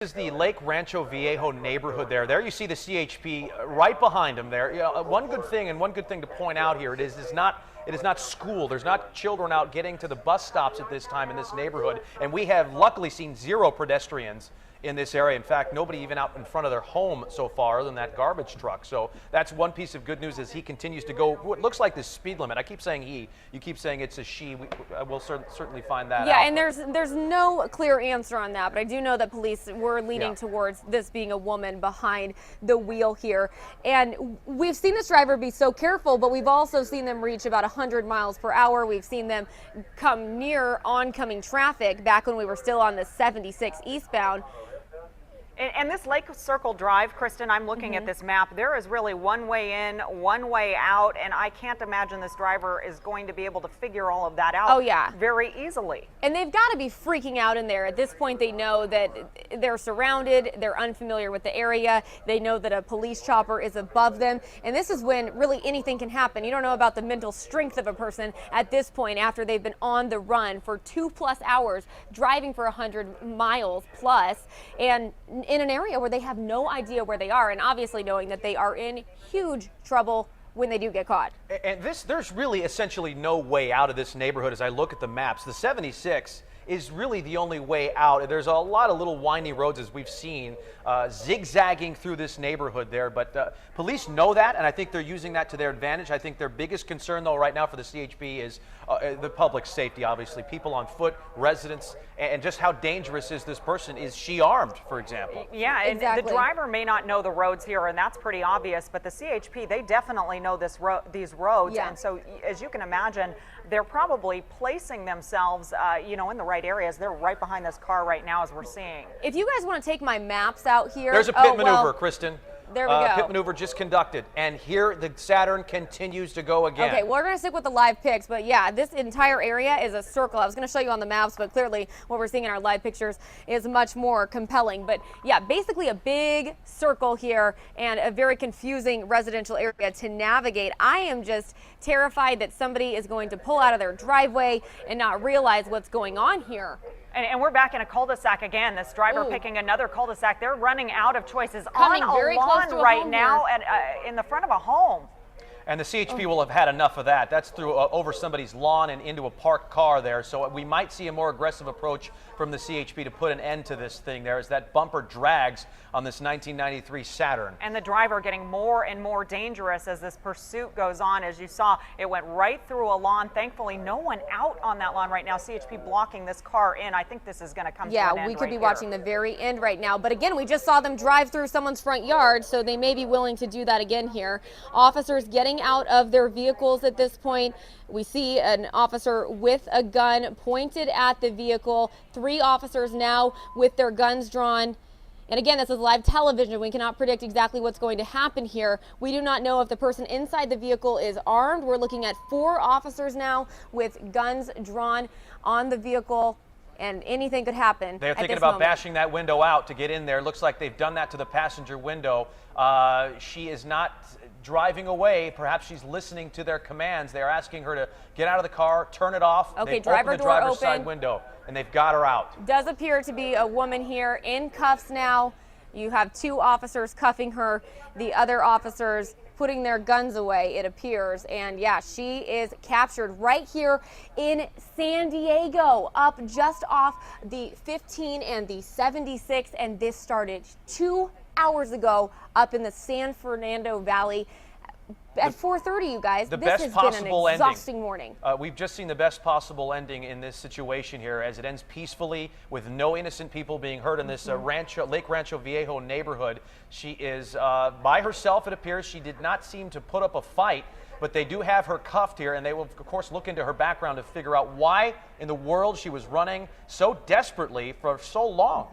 This is the Lake Rancho Viejo neighborhood there. There you see the CHP right behind them there. One good thing to point out here, it is not school. There's not children out getting to the bus stops at this time in this neighborhood. And we have luckily seen zero pedestrians in this area. In fact, nobody even out in front of their home so far other than that garbage truck. So that's one piece of good news as he continues to go what looks like the speed limit. I keep saying he. You keep saying it's a she. We'll certainly find that out. Yeah, and there's no clear answer on that, but I do know that police were leaning towards this being a woman behind the wheel here. And we've seen this driver be so careful, but we've also seen them reach about 100 miles per hour. We've seen them come near oncoming traffic back when we were still on the 76 eastbound. And this Lake Circle Drive, Kristen, I'm looking at this map. There is really one way in, one way out, and I can't imagine this driver is going to be able to figure all of that out very easily. And they've got to be freaking out in there. At this point, they know that they're surrounded, they're unfamiliar with the area, they know that a police chopper is above them, and this is when really anything can happen. You don't know about the mental strength of a person at this point after they've been on the run for 2+ hours, driving for 100 miles plus, and in an area where they have no idea where they are, and obviously knowing that they are in huge trouble when they do get caught. And there's really essentially no way out of this neighborhood as I look at the maps. The 76 is really the only way out. There's a lot of little windy roads, as we've seen, zigzagging through this neighborhood there. But police know that, and I think they're using that to their advantage. I think their biggest concern, though, right now for the CHP is the public safety, obviously. People on foot, residents, and just how dangerous is this person? Is she armed, for example? Yeah, and the driver may not know the roads here, and that's pretty obvious, but the CHP, they definitely know these roads. And so, as you can imagine, they're probably placing themselves, in the right areas. They're right behind this car right now, as we're seeing. If you guys want to take my maps out here. There's a pit maneuver, Kristen. There we go. Pit maneuver just conducted, and here the Saturn continues to go again. Okay, we're going to stick with the live pics, but yeah, this entire area is a circle. I was going to show you on the maps, but clearly what we're seeing in our live pictures is much more compelling. But yeah, basically a big circle here and a very confusing residential area to navigate. I am just terrified that somebody is going to pull out of their driveway and not realize what's going on here. And we're back in a cul-de-sac again. This driver picking another cul-de-sac. They're running out of choices Coming on very a lawn close to a right home now in the front of a home. And the CHP will have had enough of that. That's through over somebody's lawn and into a parked car there. So we might see a more aggressive approach from the CHP to put an end to this thing there as that bumper drags on this 1993 Saturn. And the driver getting more and more dangerous as this pursuit goes on. As you saw, it went right through a lawn. Thankfully, no one out on that lawn right now. CHP blocking this car in. I think this is going to come to an end. Yeah, we could be watching the very end right now. But again, we just saw them drive through someone's front yard, so they may be willing to do that again here. Officers getting out of their vehicles at this point. We see an officer with a gun pointed at the vehicle. 3 officers now with their guns drawn. And again, this is live television. We cannot predict exactly what's going to happen here. We do not know if the person inside the vehicle is armed. We're looking at 4 officers now with guns drawn on the vehicle, and anything could happen. They're thinking about bashing that window out to get in there. Looks like they've done that to the passenger window. She is not driving away. Perhaps she's listening to their commands. They're asking her to get out of the car, turn it off. Okay, they've driver opened the door driver's open. side window, and they've got her out. Does appear to be a woman here in cuffs now. You have 2 officers cuffing her, the other officers putting their guns away, it appears. And yeah, she is captured right here in San Diego, up just off the 15 and the 76. And this started 2 hours ago up in the San Fernando Valley at 4:30, you guys. This has been an exhausting morning. We've just seen the best possible ending in this situation here as it ends peacefully with no innocent people being hurt in this Lake Rancho Viejo neighborhood. She is by herself, it appears. She did not seem to put up a fight, but they do have her cuffed here, and they will, of course, look into her background to figure out why in the world she was running so desperately for so long.